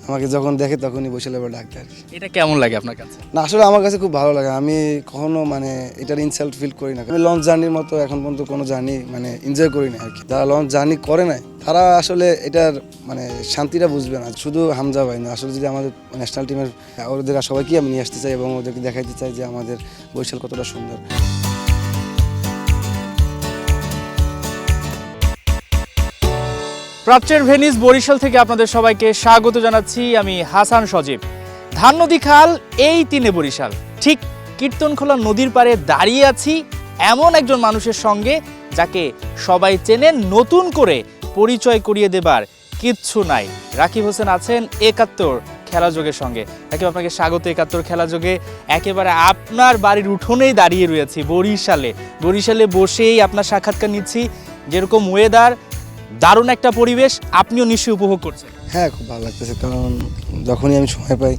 আমাকে যখন দেখে তখনই বরিশালে বলে ডাকতে আর কি। এটা কেমন লাগে আপনার কাছে? না আসলে আমার কাছে খুব ভালো লাগে, আমি কখনো মানে এটার ইনসাল্ট ফিল করি না। আমি লঞ্চ জার্নির মতো এখন পর্যন্ত কোনো জার্নি মানে এনজয় করি না আর কি। যারা লঞ্চ জার্নি করে নাই তারা আসলে এটার মানে শান্তিটা বুঝবে না। শুধু হামজা ভাই না, আসলে যদি আমাদের ন্যাশনাল টিমের ওদের সবাইকে আমি নিয়ে আসতে চাই এবং ওদেরকে দেখাইতে চাই যে আমাদের বরিশাল কতটা সুন্দর। প্রাচ্যের ভেনিস বরিশাল থেকে আপনাদের সবাইকে স্বাগত জানাচ্ছি। আমি হাসান সজীব। ধান নদী খাল এই তিনে বরিশাল, ঠিক কীর্তনখোলা নদীর পাড়ে দাঁড়িয়ে আছি এমন একজন মানুষের সঙ্গে যাকে সবাই চেনেন, নতুন করে পরিচয় করিয়ে দেবার কিচ্ছু নাই। রাকিব হোসেন আছেন ৭১ খেলাযোগের সঙ্গে। রাকিব, আপনাকে স্বাগত ৭১ খেলাযোগে। একেবারে আপনার বাড়ির উঠোনেই দাঁড়িয়ে রয়েছি বরিশালে বসেই আপনার সাক্ষাৎকার নিচ্ছি। যেরকম ওয়েদার, দারুণ একটা পরিবেশ, আপনিও নিশ্চয়ই উপভোগ করছেন। হ্যাঁ, খুব ভালো লাগতেছে, কারণ যখনই আমি সময় পাই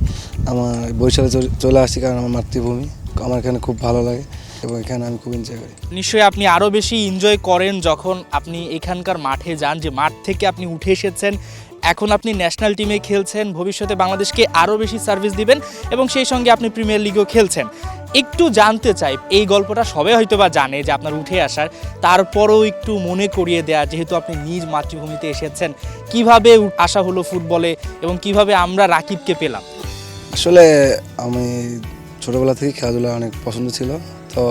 আমার বরিশালে চলে আসি, কারণ আমার মাতৃভূমি, আমার এখানে খুব ভালো লাগে এবং এখানে আমি খুব এনজয় করি। নিশ্চয়ই আপনি আরও বেশি এনজয় করেন যখন আপনি এখানকার মাঠে যান, যে মাঠ থেকে আপনি উঠে এসেছেন, এখন আপনি ন্যাশনাল টিমে খেলছেন, ভবিষ্যতে বাংলাদেশকে আরও বেশি সার্ভিস দিবেন এবং সেই সঙ্গে আপনি প্রিমিয়ার লিগেও খেলছেন। একটু জানতে চাই, এই গল্পটা সবাই হয়তো বা জানে যে আপনার উঠে আসার, তারপরেও একটু মনে করিয়ে দেয়া, যেহেতু আপনি নিজ মাতৃভূমিতে এসেছেন, কিভাবে আসা হলো ফুটবলে এবং কিভাবে আমরা রাকিবকে পেলাম? আসলে আমি ছোটোবেলা থেকেই খেলাধুলা অনেক পছন্দ ছিল, তো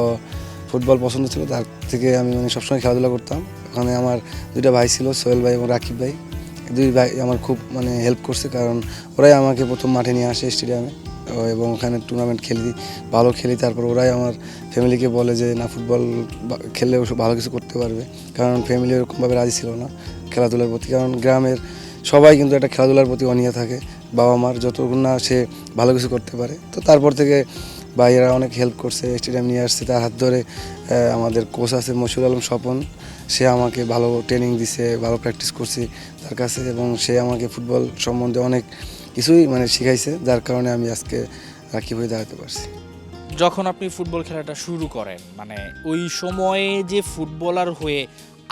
ফুটবল পছন্দ ছিল, তার থেকে আমি মানে সবসময় খেলাধুলা করতাম। ওখানে আমার দুইটা ভাই ছিল, সোহেল ভাই এবং রাকিব ভাই। দুই ভাই আমার খুব মানে হেল্প করছে, কারণ ওরাই আমাকে প্রথম মাঠে নিয়ে আসে স্টেডিয়ামে এবং ওখানে টুর্নামেন্ট ভালো খেলি। তারপর ওরাই আমার ফ্যামিলিকে বলে যে না, ফুটবল খেললে ভালো কিছু করতে পারবে, কারণ ফ্যামিলি ওরকমভাবে রাজি ছিল না খেলাধুলার প্রতি, কারণ গ্রামের সবাই কিন্তু একটা খেলাধুলার প্রতি অনীহা থাকে। বাবা মার যতক্ষণ না সে ভালো কিছু করতে পারে। তো তারপর থেকে ভাইয়েরা অনেক হেল্প করছে, স্টেডিয়াম নিয়ে আসছে। তার হাত ধরে আমাদের কোচ আছে মশিউর আলম স্বপন, সে আমাকে ভালো ট্রেনিং দিছে, ভালো প্র্যাকটিস করছি তার কাছে, এবং সে আমাকে ফুটবল সম্বন্ধে অনেক কিছুই মানে শিখাইছে, যার কারণে আমি আজকে রাকিব হয়ে দাঁড়াতে পারছি। যখন আপনি ফুটবল খেলাটা শুরু করেন, মানে ওই সময়ে যে ফুটবলার হয়ে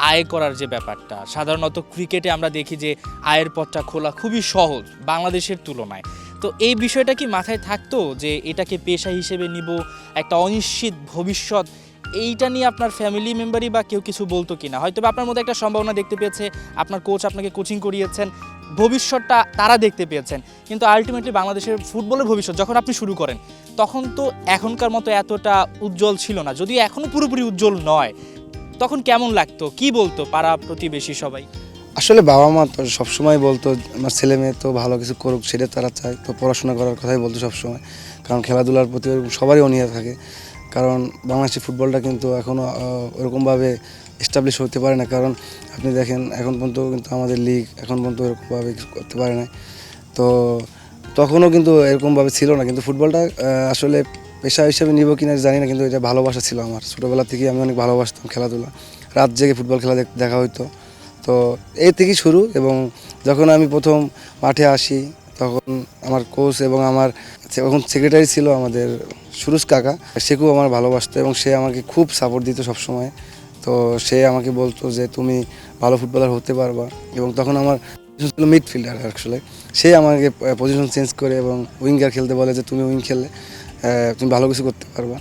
আয় করার যে ব্যাপারটা, সাধারণত ক্রিকেটে আমরা দেখি যে আয়ের পথটা খোলা খুবই সহজ বাংলাদেশের তুলনায়। তো এই বিষয়টা কি মাথায় থাকতো যে এটাকে পেশা হিসেবে নিব, একটা অনিশ্চিত ভবিষ্যৎ, এইটা নিয়ে আপনার ফ্যামিলি মেম্বারই বা কেউ কিছু বলতো কিনা? হয়তো বা আপনার মধ্যে একটা সম্ভাবনা দেখতে পেয়েছে, আপনার কোচ আপনাকে কোচিং করিয়েছেন, ভবিষ্যৎটা তারা দেখতে পেয়েছেন, কিন্তু আলটিমেটলি বাংলাদেশের ফুটবলের ভবিষ্যৎ যখন আপনি শুরু করেন তখন তো এখনকার মতো এতটা উজ্জ্বল ছিল না, যদিও এখনও পুরোপুরি উজ্জ্বল নয়। তখন কেমন লাগতো, কি বলতো পাড়া প্রতিবেশী সবাই? আসলে বাবা মা তো সবসময় বলতো আমার ছেলে মেয়ে তো ভালো কিছু করুক, সেটা তারা চায়, তো পড়াশোনা করার কথাই বলতো সবসময়, কারণ খেলাধুলার প্রতি সবারই অনীহা থাকে। কারণ বাংলাদেশের ফুটবলটা কিন্তু এখনও ওরকমভাবে এস্টাবলিশ হতে পারে না, কারণ আপনি দেখেন এখন পর্যন্ত কিন্তু আমাদের লিগ এখন পর্যন্ত এরকমভাবে কিছু করতে পারে না। তো তখনও কিন্তু এরকমভাবে ছিল না, কিন্তু ফুটবলটা আসলে পেশা হিসেবে নিব কিনা জানি না, কিন্তু এটা ভালোবাসা ছিল আমার। ছোটোবেলা থেকেই আমি অনেক ভালোবাসতাম খেলাধুলা, রাত জেগে ফুটবল খেলা দেখা হইতো। তো এই থেকেই শুরু, এবং যখন আমি প্রথম মাঠে আসি তখন আমার কোচ এবং আমার তখন সেক্রেটারি ছিল আমাদের সুরুজ কাকা, সে খুব আমার ভালোবাসতো এবং সে আমাকে খুব সাপোর্ট দিত সবসময়। তো সে আমাকে বলতো যে তুমি ভালো ফুটবলার হতে পারবা, এবং তখন আমার ছিল মিডফিল্ডার আসলে। সে আমাকে পজিশন চেঞ্জ করে এবং উইঙ্গার খেলতে বলে যে তুমি উইং খেললে তুমি ভালো কিছু করতে পারবা।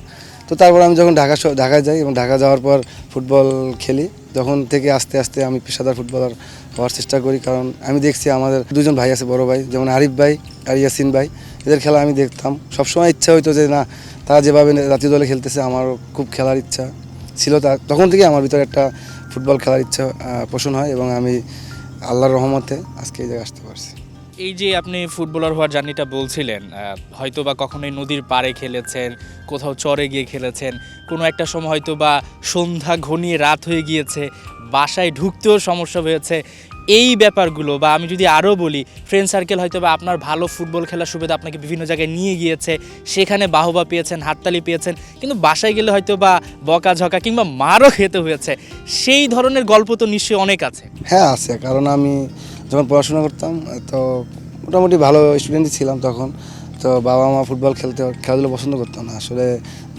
তো তারপর আমি যখন ঢাকায় যাই এবং ঢাকা যাওয়ার পর ফুটবল খেলি, তখন থেকে আস্তে আস্তে আমি পেশাদার ফুটবলার হওয়ার চেষ্টা করি, কারণ আমি দেখছি আমাদের দুজন ভাই আছে, বড় ভাই, যেমন আরিফ ভাই আর ইয়াসিন ভাই, এদের খেলা আমি দেখতাম। সবসময় ইচ্ছা হইতো যে না, তারা যেভাবে জাতীয় দলে খেলতেছে আমারও খুব খেলার ইচ্ছা ছিল। তখন থেকে আমার ভিতরে একটা ফুটবল খেলার ইচ্ছা পোষণ হয় এবং আমি আল্লাহর রহমতে আজকে এই জায়গায় আসতে পারছি। এই যে আপনি ফুটবলার হওয়ার জার্নিটা বলছিলেন, হয়তো বা কখনোই নদীর পাড়ে খেলেছেন, কোথাও চরে গিয়ে খেলেছেন, কোনো একটা সময় হয়তো বা সন্ধ্যা ঘনিয়ে রাত হয়ে গিয়েছে, বাসায় ঢুকতেও সমস্যা হয়েছে। এই ব্যাপারগুলো, বা আমি যদি আরও বলি, ফ্রেন্ড সার্কেল হয়তো বা আপনার ভালো ফুটবল খেলার সুবিধা আপনাকে বিভিন্ন জায়গায় নিয়ে গিয়েছে, সেখানে বাহবা পেয়েছেন, হাততালি পেয়েছেন, কিন্তু বাসায় গেলে হয়তো বা বকাঝকা কিংবা মারও খেতে হয়েছে। সেই ধরনের গল্প তো নিশ্চয়ই অনেক আছে। হ্যাঁ আছে, কারণ আমি যখন পড়াশোনা করতাম তো মোটামুটি ভালো স্টুডেন্টই ছিলাম তখন। তো বাবা মা খেলাধুলো পছন্দ করতো না, আসলে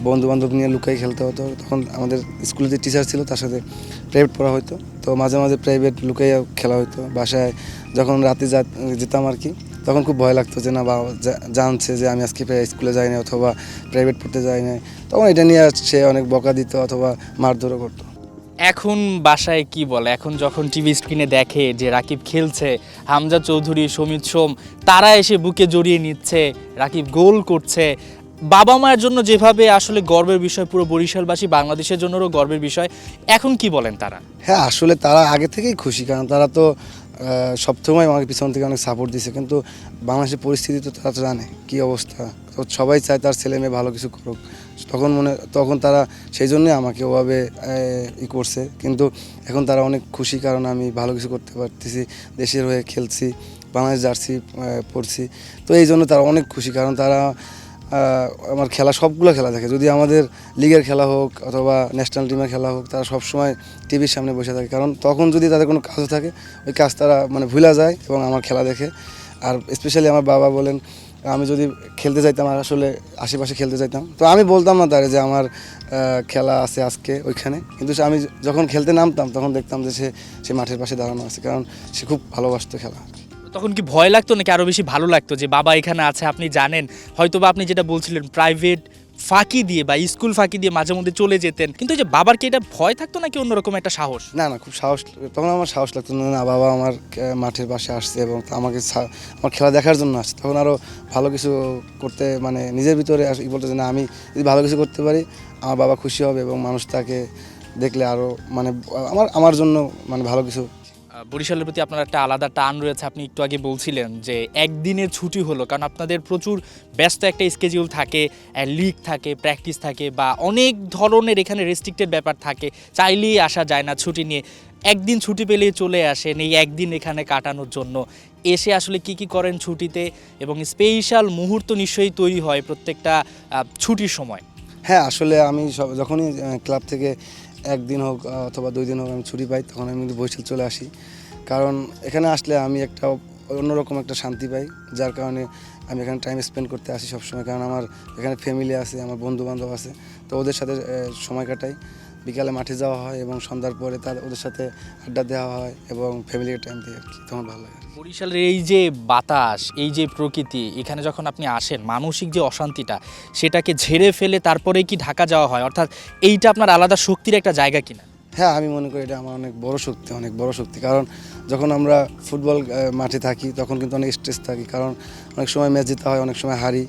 বন্ধু বান্ধব নিয়ে লুকাই খেলতে হতো। তখন আমাদের স্কুলে যে টিচার ছিল তার সাথে প্রাইভেট পড়া হতো, তো মাঝে মাঝে প্রাইভেট লুকাই খেলা হতো। বাসায় যখন রাতে যেতাম আর কি, তখন খুব ভয় লাগতো যে না বাবা জানছে যে আমি আজকে স্কুলে যাইনি অথবা প্রাইভেট পড়তে যাইনি, তখন এটা নিয়ে সে অনেক বকা দিত অথবা মারধরও করতো। এখন বাসায় কি বলে, এখন যখন টিভি স্ক্রিনে দেখে যে রাকিব খেলছে, হামজা চৌধুরী, সমিত সোম তারা এসে বুকে জড়িয়ে নিচ্ছে, রাকিব গোল করছে, বাবা মায়ের জন্য যেভাবে আসলে গর্বের বিষয়, পুরো বরিশালবাসী বাংলাদেশের জন্যও গর্বের বিষয়, এখন কি বলেন তারা? হ্যাঁ আসলে তারা আগে থেকেই খুশি, কারণ তারা তো সবসময় আমাকে পিছন থেকে অনেক সাপোর্ট দিছে, কিন্তু বাংলাদেশের পরিস্থিতি তো তারা তো জানে কী অবস্থা, তো সবাই চায় তার ছেলে মেয়ে ভালো কিছু করুক, তখন তারা সেই জন্যই আমাকে ওভাবে করছে। কিন্তু এখন তারা অনেক খুশি, কারণ আমি ভালো কিছু করতে পারতেছি, দেশের হয়ে খেলছি, বাংলাদেশ জার্সি পরছি, তো এই জন্য তারা অনেক খুশি, কারণ তারা আমার খেলা সবগুলো খেলা দেখে, যদি আমাদের লিগের খেলা হোক অথবা ন্যাশনাল টিমের খেলা হোক, তারা সবসময় টিভির সামনে বসে থাকে, কারণ তখন যদি তাদের কোনো কাজও থাকে ওই কাজ তারা ভুলে যায় এবং আমার খেলা দেখে। আর স্পেশালি আমার বাবা বলেন, আমি যদি খেলতে যাইতাম আর আসলে আশেপাশে খেলতে যাইতাম, তো আমি বলতাম না তারে যে আমার খেলা আছে আজকে ওইখানে, কিন্তু আমি যখন খেলতে নামতাম তখন দেখতাম যে সে মাঠের পাশে দাঁড়ানো আছে, কারণ সে খুব ভালোবাসতো খেলা। তখন কি ভয় লাগতো নাকি আরো বেশি ভালো লাগতো যে বাবা এখানে আছে? আপনি জানেন হয়তো বা আপনি যেটা বলছিলেন প্রাইভেট ফাঁকি দিয়ে বা স্কুল ফাঁকি দিয়ে মাঝে মধ্যে চলে যেতেন, কিন্তু এই যে বাবার কি এটা ভয় থাকতো নাকি অন্যরকম একটা সাহস? না না, খুব সাহস, তখন আমার সাহস লাগতো না বাবা আমার মাঠের পাশে আসছে এবং আমাকে আমার খেলা দেখার জন্য আসছে, তখন আরও ভালো কিছু করতে নিজের ভিতরে বলতে যে না, আমি যদি ভালো কিছু করতে পারি আমার বাবা খুশি হবে এবং মানুষ তাকে দেখলে আরও আমার জন্য ভালো কিছু। বরিশালের প্রতি আপনার একটা আলাদা টান রয়েছে, আপনি একটু আগে বলছিলেন যে একদিনের ছুটি হলো, কারণ আপনাদের প্রচুর ব্যস্ত একটা স্কেডিউল থাকে, লিগ থাকে, প্র্যাকটিস থাকে বা অনেক ধরনের এখানে রেস্ট্রিক্টেড ব্যাপার থাকে, চাইলেই আসা যায় না ছুটি নিয়ে, একদিন ছুটি পেলেই চলে আসেন এই একদিন এখানে কাটানোর জন্য। এসে আসলে কি কি করেন ছুটিতে, এবং স্পেশাল মুহূর্ত নিশ্চয়ই তৈরি হয় প্রত্যেকটা ছুটির সময়? হ্যাঁ আসলে আমি যখনই ক্লাব থেকে একদিন হোক অথবা 2 দিন হোক আমি ছুটি পাই, তখন আমি কিন্তু বরিশাল চলে আসি, কারণ এখানে আসলে আমি একটা অন্যরকম একটা শান্তি পাই, যার কারণে আমি এখানে টাইম স্পেন্ড করতে আসি সবসময়, কারণ আমার এখানে ফ্যামিলি আছে, আমার বন্ধু বান্ধব আছে, তো ওদের সাথে সময় কাটাই, বিকালে মাঠে যাওয়া হয় এবং সন্ধ্যার পরে ওদের সাথে আড্ডা দেওয়া হয় এবং ফ্যামিলিকে টাইম দিই আর কি, তখন ভালো লাগে। বরিশালের এই যে বাতাস, এই যে প্রকৃতি, এখানে যখন আপনি আসেন মানসিক যে অশান্তিটা সেটাকে ঝেড়ে ফেলে তারপরেই কি ঢাকা যাওয়া হয়, অর্থাৎ এইটা আপনার আলাদা শক্তির একটা জায়গা কিনা? হ্যাঁ আমি মনে করি এটা আমার অনেক বড় শক্তি, কারণ যখন আমরা ফুটবল মাঠে থাকি তখন কিন্তু অনেক স্ট্রেস থাকি, কারণ অনেক সময় ম্যাচ জিতে হয়, অনেক সময় হারি,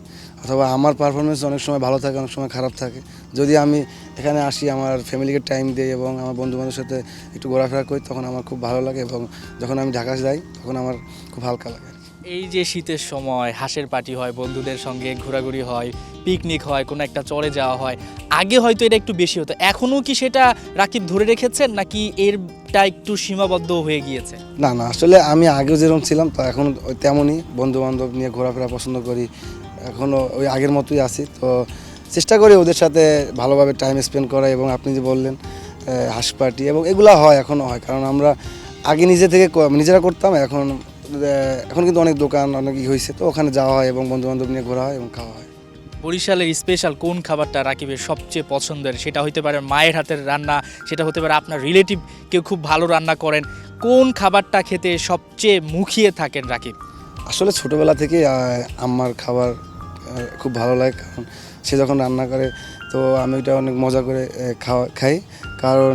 অথবা আমার পারফরমেন্স অনেক সময় ভালো থাকে, অনেক সময় খারাপ থাকে। যদি আমি এখানে আসি, আমার ফ্যামিলিকে টাইম দিই এবং আমার বন্ধুবান্ধবের সাথে একটু ঘোরাফেরা করি, তখন আমার খুব ভালো লাগে, এবং যখন আমি ঢাকা যাই তখন আমার খুব হালকা লাগে। এই যে শীতের সময় হাঁসের পার্টি হয়, বন্ধুদের সঙ্গে ঘোরাঘুরি হয়, পিকনিক হয়, কোনো একটা চড়ে যাওয়া হয়, আগে হয়তো এটা একটু বেশি হতো, এখনও কি সেটা রাকিব ধরে রেখেছেন নাকি এরটা একটু সীমাবদ্ধ হয়ে গিয়েছে? না না, আসলে আমি আগেও যেরকম ছিলাম তো এখন তেমনই, বন্ধু বান্ধব নিয়ে ঘোরাফেরা পছন্দ করি, এখনও ওই আগের মতোই আছি, তো চেষ্টা করি ওদের সাথে ভালোভাবে টাইম স্পেন্ড করা, এবং আপনি যে বললেন হাঁস পার্টি এবং এগুলো হয়, এখনও হয়, কারণ আমরা আগে নিজেরা করতাম, এখন কিন্তু অনেক দোকান অনেক হয়েছে, তো ওখানে যাওয়া হয় এবং বন্ধু বান্ধব নিয়ে ঘোরা হয় এবং খাওয়া হয়। বরিশালের স্পেশাল কোন খাবারটা রাকিবের সবচেয়ে পছন্দের? সেটা হতে পারে মায়ের হাতের রান্না, সেটা হতে পারে আপনার রিলেটিভ কেউ খুব ভালো রান্না করেন, কোন খাবারটা খেতে সবচেয়ে মুখিয়ে থাকেন রাকিব? আসলে ছোটোবেলা থেকে আম্মার খাবার খুব ভালো লাগে, কারণ সে যখন রান্না করে তো আমি ওইটা অনেক মজা করে খাই, কারণ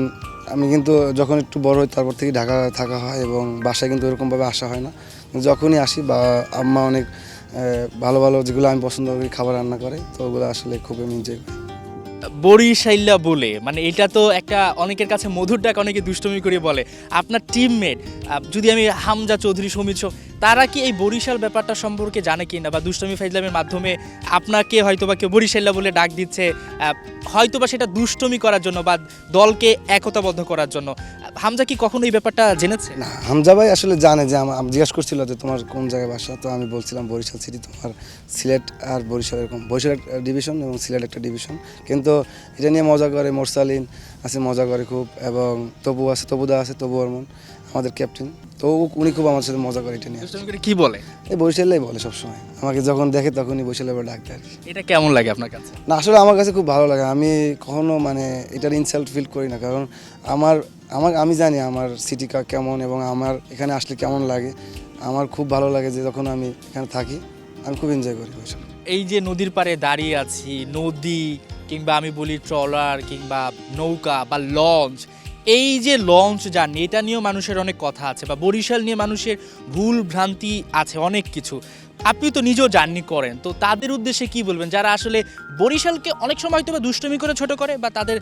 আমি কিন্তু যখন একটু বড় হই তারপর থেকে ঢাকা থাকা হয় এবং বাসায় কিন্তু এরকমভাবে আসা হয় না, যখনই আসি বা আম্মা অনেক ভালো ভালো যেগুলো আমি পছন্দ করি খাবার রান্না করে, তো ওগুলো আসলে খুব আমি এনজয় করি। বরিশাইল্লা বলে এটা তো একটা অনেকের কাছে মধুর ডাক, অনেকে দুষ্টমি করে বলে। আপনার টিমমেট যদি আমি হামজা চৌধুরী, সমিত সোম, তারা কি এই বরিশাল ব্যাপারটা সম্পর্কে জানে কি না, বা দুষ্টমি ফাইজলামের মাধ্যমে আপনাকে হয়তোবা কেউ বরিশাইল্লা বলে ডাক দিচ্ছে, হয়তোবা সেটা দুষ্টমি করার জন্য বা দলকে একতাবদ্ধ করার জন্য, হামজা কি কখনো এই ব্যাপারটা জেনেছে? না, হামজা ভাই আসলে জানে যে আমি জিজ্ঞাসা করছিল যে তোমার কোন জায়গায় বাসা, তো আমি বলছিলাম বরিশাল সিটি, তোমার সিলেট আর বরিশাল এরকম, বরিশাল একটা ডিভিশন এবং সিলেট একটা ডিভিশন, কিন্তু এটা নিয়ে মজা করে মোরসালিন আছে, মজা করে খুব, এবং তবুদা আছে, তবু বর্মন আমাদের ক্যাপ্টেন, তো উনি খুব আমার সাথে মজা করে এটা নিয়ে। দুষ্টমি করে কি বলে? এই বরিশালেই বলে সবসময়, আমাকে যখন দেখে তখনই বরিশালে ডাক দেয় আর কি। এটা কেমন লাগে আপনার কাছে? না আসলে আমার কাছে খুব ভালো লাগে, আমি কখনো এটার ইনসাল্ট ফিল করি না, কারণ আমি জানি আমার সিটি কেমন এবং আমার এখানে আসলে কেমন লাগে। আমার খুব ভালো লাগে যে যখন আমি এখানে থাকি আমি খুব এনজয় করি বরিশাল। এই যে নদীর পাড়ে দাঁড়িয়ে আছি, নদী কিংবা আমি বলি ট্রলার কিংবা নৌকা বা লঞ্চ, এই যে লঞ্চ জার্নি এটা নিয়েও মানুষের অনেক কথা আছে, বা বরিশাল নিয়ে মানুষের ভুল ভ্রান্তি আছে অনেক কিছু। আপনি তো নিজেও জার্নি করেন, তো তাদের উদ্দেশ্যে কি বলবেন যারা আসলে বরিশালকে অনেক সময় হয়তো বা দুষ্টুমি করে ছোট করে, বা তাদের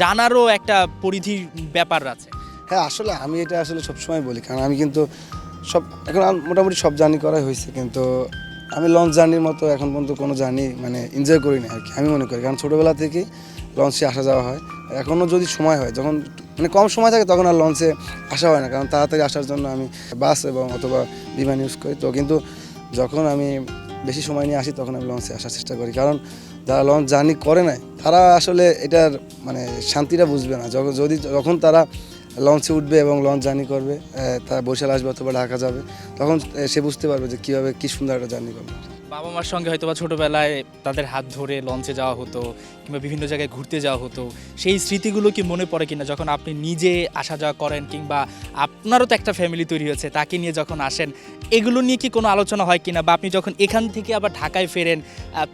জানারও একটা পরিধির ব্যাপার আছে? হ্যাঁ, আসলে আমি এটা আসলে সবসময় বলি, কারণ আমি কিন্তু এখন মোটামুটি সব জার্নি করাই হয়েছে, কিন্তু আমি লঞ্চ জার্নির মতো এখন পর্যন্ত কোনো জার্নি মানে এনজয় করি না আর কি, আমি মনে করি। কারণ ছোটোবেলা থেকেই লঞ্চে আসা যাওয়া হয়, এখনও যদি সময় হয়, যখন মানে কম সময় থাকে তখন আর লঞ্চে আসা হয় না, কারণ তাড়াতাড়ি আসার জন্য আমি বাস এবং অথবা বিমান ইউজ করি। তো কিন্তু যখন আমি বেশি সময় নিয়ে আসি তখন আমি লঞ্চে আসার চেষ্টা করি, কারণ যারা লঞ্চ জার্নি করে নাই তারা আসলে এটার মানে শান্তিটা বুঝবে না। যখন তারা লঞ্চে উঠবে এবং লঞ্চ জার্নি করবে, তারা বরিশাল আসবে অথবা ঢাকা যাবে, তখন সে বুঝতে পারবে যে কীভাবে কী সুন্দর একটা জার্নি করবে। বাবা মার সঙ্গে হয়তো বা ছোটোবেলায় তাদের হাত ধরে লঞ্চে যাওয়া হতো কিংবা বিভিন্ন জায়গায় ঘুরতে যাওয়া হতো, সেই স্মৃতিগুলো কি মনে পড়ে কিনা যখন আপনি নিজে আসা যাওয়া করেন, কিংবা আপনারও তো একটা ফ্যামিলি তৈরি হয়েছে, তাকে নিয়ে যখন আসেন, এগুলো নিয়ে কি কোনো আলোচনা হয় কিনা? বা আপনি যখন এখান থেকে আবার ঢাকায় ফেরেন,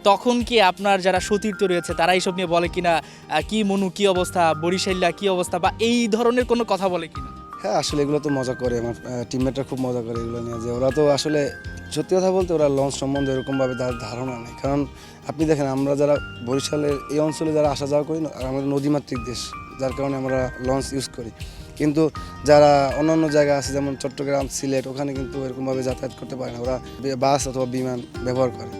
তখন কি আপনার যারা সতীর্থ রয়েছে তারা এইসব নিয়ে বলে কিনা, কি মনু কি অবস্থা, বরিশাল্লা কি অবস্থা, বা এই ধরনের কোনো কথা বলে কিনা? হ্যাঁ, আসলে এগুলো তো মজা করে, আমার টিমমেটরা খুব মজা করে এগুলো নিয়ে, যে ওরা তো আসলে সত্যি কথা বলতে ওরা লঞ্চ সম্বন্ধে এরকমভাবে তার ধারণা নেই। কারণ আপনি দেখেন, আমরা যারা বরিশালের এই অঞ্চলে যারা আসা যাওয়া করি না, আর আমাদের নদীমাতৃক দেশ, যার কারণে আমরা লঞ্চ ইউজ করি। কিন্তু যারা অন্য জায়গা আছে, যেমন চট্টগ্রাম, সিলেট, ওখানে কিন্তু এরকমভাবে যাতায়াত করতে পারে না, ওরা বাস অথবা বিমান ব্যবহার করে।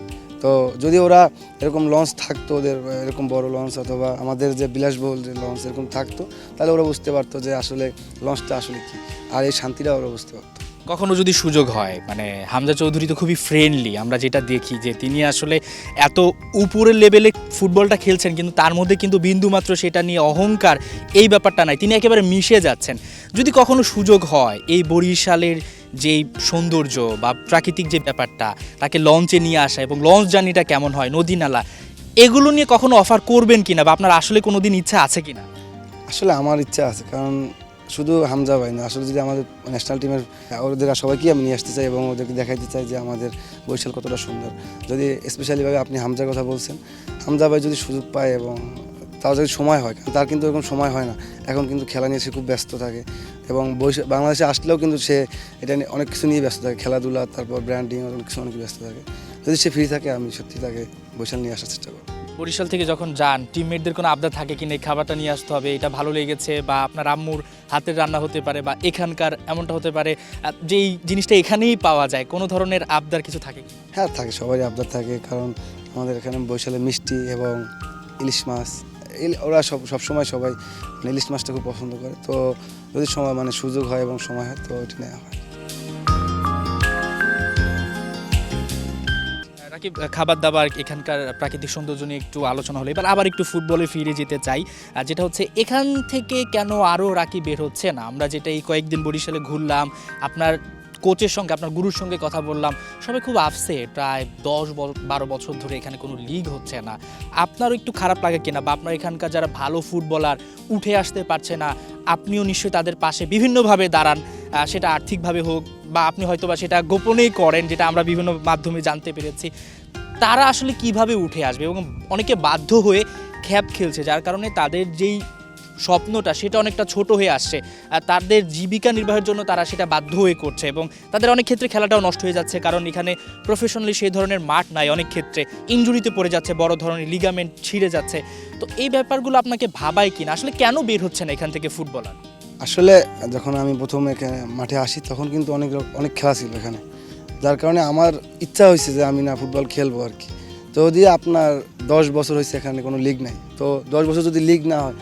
তো যদি ওরা এরকম লঞ্চ থাকতো, ওদের এরকম বড় লঞ্চ অথবা আমাদের যে বিলাসবহুল যে লঞ্চ এরকম থাকতো, তাহলে ওরা বুঝতে পারতো যে আসলে লঞ্চটা আসলে কি, আর এই শান্তিটা ওরা বুঝতে পারতো। কখনো যদি সুযোগ হয়, মানে হামজা চৌধুরী তো খুবই ফ্রেন্ডলি, আমরা যেটা দেখি যে তিনি আসলে এত উপরের লেভেলে ফুটবলটা খেলছেন, কিন্তু তার মধ্যে কিন্তু বিন্দুমাত্র সেটা নিয়ে অহংকার এই ব্যাপারটা নাই, তিনি একেবারে মিশে যাচ্ছেন। যদি কখনো সুযোগ হয় এই বরিশালের যেই সৌন্দর্য বা প্রাকৃতিক যে ব্যাপারটা, তাকে লঞ্চে নিয়ে আসা এবং লঞ্চ জার্নিটা কেমন হয়, নদী নালা, এগুলো নিয়ে কখনো অফার করবেন কিনা, বা আপনার আসলে কোনো দিন ইচ্ছা আছে কিনা? আসলে আমার ইচ্ছা আছে, কারণ শুধু হামজা ভাই না, আসলে যদি আমাদের ন্যাশনাল টিমের ওদের সবাইকে আমি নিয়ে আসতে চাই এবং ওদেরকে দেখাইতে চাই যে আমাদের বরিশাল কতটা সুন্দর। যদি স্পেশালিভাবে আপনি হামজার কথা বলছেন, হামজা ভাই যদি সুযোগ পায় এবং তাও যদি সময় হয়, কারণ তার কিন্তু এরকম সময় হয় না, এখন কিন্তু খেলা নিয়ে সে খুব ব্যস্ত থাকে, এবং বাংলাদেশে আসলেও কিন্তু সে এটা নিয়ে অনেক কিছু নিয়ে ব্যস্ত থাকে, খেলাধুলা, তারপর ব্র্যান্ডিং, অনেক কিছু ব্যস্ত থাকে। যদি সে ফ্রি থাকে, আমি সত্যি তাকে বরিশাল নিয়ে আসার চেষ্টা করব। বরিশাল থেকে যখন যান, টিমমেটদের কোনো আবদার থাকে কিনা এই খাবারটা নিয়ে আসতে হবে, এটা ভালো লেগেছে, বা আপনার আম্মুর হাতের রান্না হতে পারে, বা এখানকার এমনটা হতে পারে যে এই জিনিসটা এখানেই পাওয়া যায়, কোনো ধরনের আবদার কিছু থাকে কি? হ্যাঁ, থাকে, সবারই আবদার থাকে, কারণ আমাদের এখানে বরিশালে মিষ্টি এবং ইলিশ মাছ, ওরা সবসময় সবাই মানে ইলিশ মাছটা খুব পছন্দ করে। তো যদি সময় মানে সুযোগ হয় এবং সময় হয়, তো ওইটা নেওয়া হয়। রাকিব, খাবার দাবার, এখানকার প্রাকৃতিক সৌন্দর্য নিয়ে একটু আলোচনা হলো, এবার আবার একটু ফুটবলে ফিরে যেতে চাই। যেটা হচ্ছে, এখান থেকে কেন আরও রাকিব বের হচ্ছে না? আমরা যেটা এই কয়েকদিন বরিশালে ঘুরলাম, আপনার কোচের সঙ্গে, আপনার গুরুর সঙ্গে কথা বললাম, সবাই খুব আপসেট, প্রায় 10-12 বছর ধরে এখানে কোনো লিগ হচ্ছে না। আপনারও একটু খারাপ লাগে কিনা, বা আপনার এখানকার যারা ভালো ফুটবলার উঠে আসতে পারছে না, আপনিও নিশ্চয়ই তাদের পাশে বিভিন্নভাবে দাঁড়ান, সেটা আর্থিকভাবে হোক, বা আপনি হয়তো বা সেটা গোপনেই করেন, যেটা আমরা বিভিন্ন মাধ্যমে জানতে পেরেছি। তারা আসলে কিভাবে উঠে আসবে, এবং অনেকে বাধ্য হয়ে খ্যাপ খেলছে, যার কারণে তাদের যেই স্বপ্নটা সেটা অনেকটা ছোট হয়ে আসছে, আর তাদের জীবিকা নির্বাহের জন্য তারা সেটা বাধ্য হয়ে করছে, এবং তাদের অনেক ক্ষেত্রে খেলাটাও নষ্ট হয়ে যাচ্ছে, কারণ এখানে প্রফেশনালি সেই ধরনের মাঠ নাই, অনেক ক্ষেত্রে ইনজুরিতে পড়ে যাচ্ছে, বড় ধরনের লিগামেন্ট ছিঁড়ে যাচ্ছে। তো এই ব্যাপারগুলো আপনাকে ভাবায় কিনা, আসলে কেন বের হচ্ছে না এখান থেকে ফুটবলার? আসলে যখন আমি প্রথম এখানে মাঠে আসি, তখন কিন্তু অনেক খেলা ছিল এখানে, যার কারণে আমার ইচ্ছা হয়েছে যে আমি না ফুটবল খেলবো আর কি। তো যদি আপনার 10 বছর হয়েছে এখানে কোনো লিগ নাই, তো 10 বছর যদি লিগ না হয়,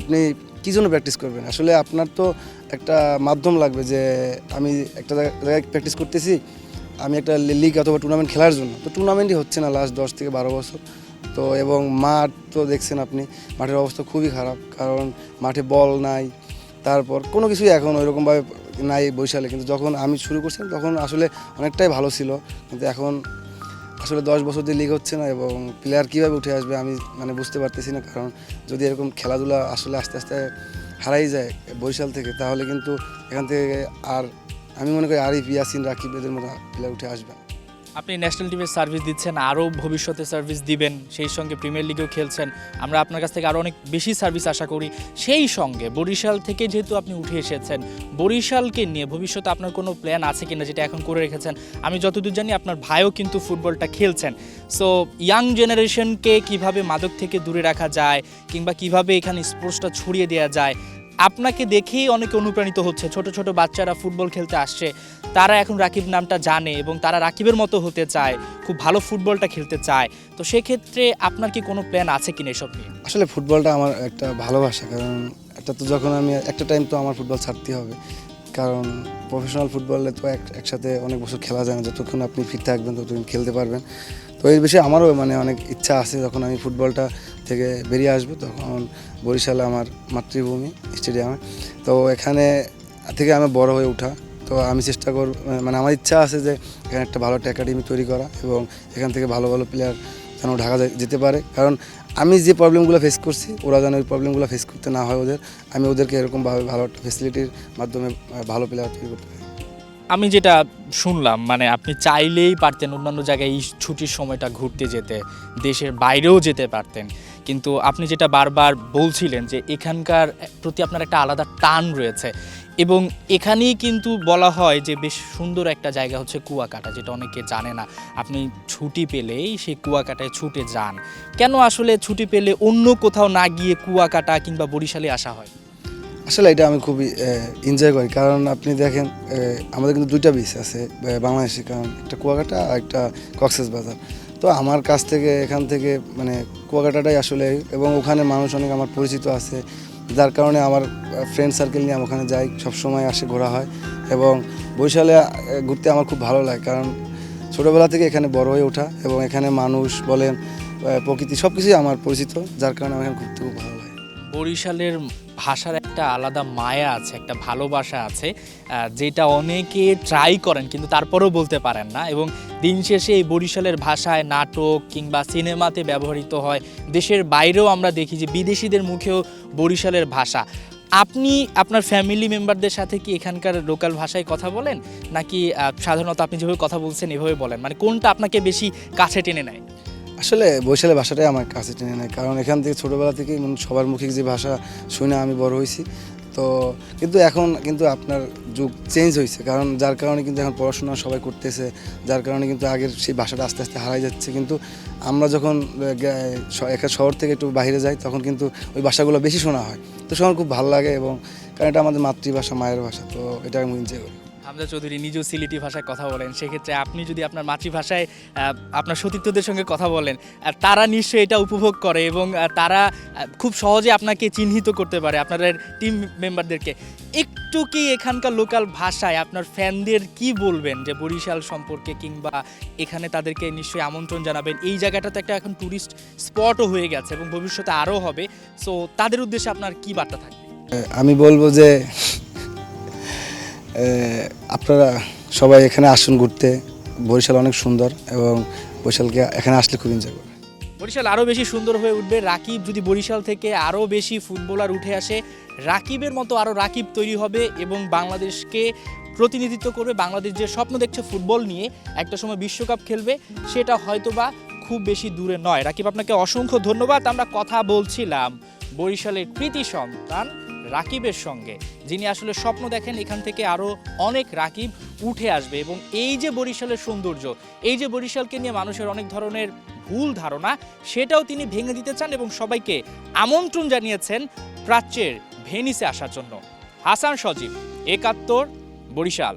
আপনি কী জন্য প্র্যাকটিস করবেন? আসলে আপনার তো একটা মাধ্যম লাগবে, যে আমি একটা জায়গায় প্র্যাকটিস করতেছি, আমি একটা লিগ অথবা টুর্নামেন্ট খেলার জন্য। তো টুর্নামেন্টই হচ্ছে না লাস্ট 10 থেকে 12 বছর। তো এবং মাঠ তো দেখছেন আপনি, মাঠের অবস্থা খুবই খারাপ, কারণ মাঠে বল নাই, তারপর কোনো কিছুই এখন ওইরকমভাবে নাই বরিশালে। কিন্তু যখন আমি শুরু করছিলাম তখন আসলে অনেকটাই ভালো ছিল, কিন্তু এখন আসলে 10 বছর দিয়ে লিগ হচ্ছে না, এবং প্লেয়ার কীভাবে উঠে আসবে আমি মানে বুঝতে পারতেছি না। কারণ যদি এরকম খেলাধুলা আসলে আস্তে আস্তে হারাই যায় বরিশাল থেকে, তাহলে কিন্তু এখান থেকে আর আমি মনে করি আরিফ, ইয়াসিন, রাকিব এদের মতো প্লেয়ার উঠে আসবে না। আপনি ন্যাশনাল টিমের সার্ভিস দিচ্ছেন, আরও ভবিষ্যতে সার্ভিস দিবেন, সেই সঙ্গে প্রিমিয়ার লিগেও খেলছেন। আমরা আপনার কাছ থেকে আরও অনেক বেশি সার্ভিস আশা করি। সেই সঙ্গে বরিশাল থেকে যেহেতু আপনি উঠে এসেছেন, বরিশালকে নিয়ে ভবিষ্যতে আপনার কোনো প্ল্যান আছে কিনা, যেটা এখন করে রেখেছেন? আমি যতদূর জানি আপনার ভাইও কিন্তু ফুটবলটা খেলছেন। সো ইয়াং জেনারেশনকে কিভাবে মাদক থেকে দূরে রাখা যায়, কিংবা কিভাবে এখানে স্পোর্টসটা ছড়িয়ে দেওয়া যায়, আপনাকে দেখেই অনেকে অনুপ্রাণিত হচ্ছে। ছোট ছোট বাচ্চারা ফুটবল খেলতে আসছে, তারা এখন রাকিব নামটা জানে এবং তারা রাকিবের মতো হতে চায়, খুব ভালো ফুটবলটা খেলতে চায়। তো সেক্ষেত্রে আপনার কি কোনো প্ল্যান আছে কিনা এসব নিয়ে? আসলে ফুটবলটা আমার একটা ভালোবাসা, কারণ এটা তো যখন আমি একটা টাইম তো আমার ফুটবল ছাড়তে হবে, কারণ প্রফেশনাল ফুটবলে তো একসাথে অনেক বছর খেলা যায় না, যতক্ষণ আপনি ফিট থাকবেন ততক্ষণ খেলতে পারবেন। তো এই বিষয়ে আমারও মানে অনেক ইচ্ছা আছে, যখন আমি ফুটবলটা থেকে বেরিয়ে আসবো তখন বরিশালে আমার মাতৃভূমি স্টেডিয়ামে, তো এখানে থেকে আমি বড় হয়ে ওঠা। তো আমি চেষ্টা করব, মানে আমার ইচ্ছা আছে যে এখানে একটা ভালো একটা একাডেমি তৈরি করা এবং এখান থেকে ভালো ভালো প্লেয়ার যেন ঢাকা যেতে পারে। কারণ আমি যে প্রবলেমগুলো ফেস করছি ওরা যেন ওই প্রবলেমগুলো ফেস করতে না হয় ওদের, আমি ওদেরকে এরকমভাবে ভালো একটা ফেসিলিটির মাধ্যমে ভালো প্লেয়ার তৈরি করতে পারি। আমি যেটা শুনলাম, মানে আপনি চাইলেই পারতেন অন্যান্য জায়গায় এই ছুটির সময়টা ঘুরতে যেতে, দেশের বাইরেও যেতে পারতেন, কিন্তু আপনি যেটা বারবার বলছিলেন যে এখানকার প্রতি আপনার একটা আলাদা টান রয়েছে। এবং এখানেই কিন্তু বলা হয় যে বেশ সুন্দর একটা জায়গা হচ্ছে কুয়াকাটা, যেটা অনেকে জানে না। আপনি ছুটি পেলেই সেই কুয়াকাটায় ছুটে যান। কেন আসলে ছুটি পেলে অন্য কোথাও না গিয়ে কুয়াকাটা কিংবা বরিশালে আসা হয়? আসলে এটা আমি খুবই এনজয় করি, কারণ আপনি দেখেন আমাদের কিন্তু দুইটা বিচ আছে বাংলাদেশে, কারণ একটা কুয়াকাটা আর একটা কক্সবাজার। তো আমার কাছ থেকে এখান থেকে মানে কুয়াকাটাটাই আসলে, এবং ওখানে মানুষ অনেক আমার পরিচিত আছে, যার কারণে আমার ফ্রেন্ড সার্কেল নিয়ে আমি ওখানে যাই, সবসময় আসে ঘোরা হয়। এবং বরিশালে ঘুরতে আমার খুব ভালো লাগে, কারণ ছোটোবেলা থেকে এখানে বড় হয়ে ওঠা এবং এখানে মানুষ বলেন প্রকৃতি সব কিছুই আমার পরিচিত, যার কারণে আমার এখানে ঘুরতে খুব ভালো লাগে। বরিশালের ভাষার একটা আলাদা মায়া আছে, একটা ভালোবাসা আছে, যেটা অনেকে ট্রাই করেন কিন্তু তারপরেও বলতে পারেন না। এবং দিন শেষে এই বরিশালের ভাষায় নাটক কিংবা সিনেমাতে ব্যবহৃত হয়। দেশের বাইরেও আমরা দেখি যে বিদেশিদের মুখেও বরিশালের ভাষা। আপনি আপনার ফ্যামিলি মেম্বারদের সাথে কি এখানকার লোকাল ভাষায় কথা বলেন, নাকি সাধারণত আপনি যেভাবে কথা বলছেন এভাবে বলেন? মানে কোনটা আপনাকে বেশি কাছে টেনে নেয়? আসলে বরিশালের ভাষাটাই আমার কাছে টেনে নেয়, কারণ এখান থেকে ছোটোবেলা থেকেই সবার মুখে যে ভাষা শুনে আমি বড় হয়েছি। তো কিন্তু এখন কিন্তু আপনার যুগ চেঞ্জ হয়েছে, কারণ যার কারণে কিন্তু এখন পড়াশোনা সবাই করতেছে, যার কারণে কিন্তু আগের সেই ভাষাটা আস্তে আস্তে হারাই যাচ্ছে। কিন্তু আমরা যখন একটা শহর থেকে একটু বাইরে যাই তখন কিন্তু ওই ভাষাগুলো বেশি শোনা হয়, তো সবার খুব ভালো লাগে, এবং কারণ এটা আমাদের মাতৃভাষা, মায়ের ভাষা, তো এটা আমি এনজয় করি। হামজা চৌধুরী নিজেও সিলেটি ভাষায় কথা বলেন, সেক্ষেত্রে আপনি যদি আপনার মাতৃভাষায় আপনার সতীর্থদের সঙ্গে কথা বলেন, তারা নিশ্চয়ই এটা উপভোগ করে এবং তারা খুব সহজে আপনাকে চিহ্নিত করতে পারে, আপনাদের টিম মেম্বারদেরকে। একটু কি এখানকার লোকাল ভাষায় আপনার ফ্যানদের কি বলবেন যে বরিশাল সম্পর্কে, কিংবা এখানে তাদেরকে নিশ্চয়ই আমন্ত্রণ জানাবেন? এই জায়গাটা তো একটা এখন ট্যুরিস্ট স্পটও হয়ে গেছে এবং ভবিষ্যতে আরও হবে। সো তাদের উদ্দেশ্যে আপনার কি বার্তা থাকবে? আমি বলবো যে আপনারা সবাই এখানে আসুন ঘুরতে, বরিশাল অনেক সুন্দর এবং বরিশালকে এখানে আসলে খুব এনজয় করবে। বরিশাল আরও বেশি সুন্দর হয়ে উঠবে। রাকিব যদি বরিশাল থেকে আরও বেশি ফুটবলার উঠে আসে, রাকিবের মতো আরও রাকিব তৈরি হবে এবং বাংলাদেশকে প্রতিনিধিত্ব করবে। বাংলাদেশ যে স্বপ্ন দেখছে ফুটবল নিয়ে একটা সময় বিশ্বকাপ খেলবে, সেটা হয়তোবা খুব বেশি দূরে নয়। রাকিব, আপনাকে অসংখ্য ধন্যবাদ। আমরা কথা বলছিলাম বরিশালের কৃতি সন্তান রাকিবের সঙ্গে, যিনি আসলে স্বপ্ন দেখেন এখান থেকে আরও অনেক রাকিব উঠে আসবে। এবং এই যে বরিশালের সৌন্দর্য, এই যে বরিশালকে নিয়ে মানুষের অনেক ধরনের ভুল ধারণা, সেটাও তিনি ভেঙে দিতে চান এবং সবাইকে আমন্ত্রণ জানিয়েছেন প্রাচ্যের ভেনিসে আসার জন্য। হাসান সজীব, ৭১, বরিশাল।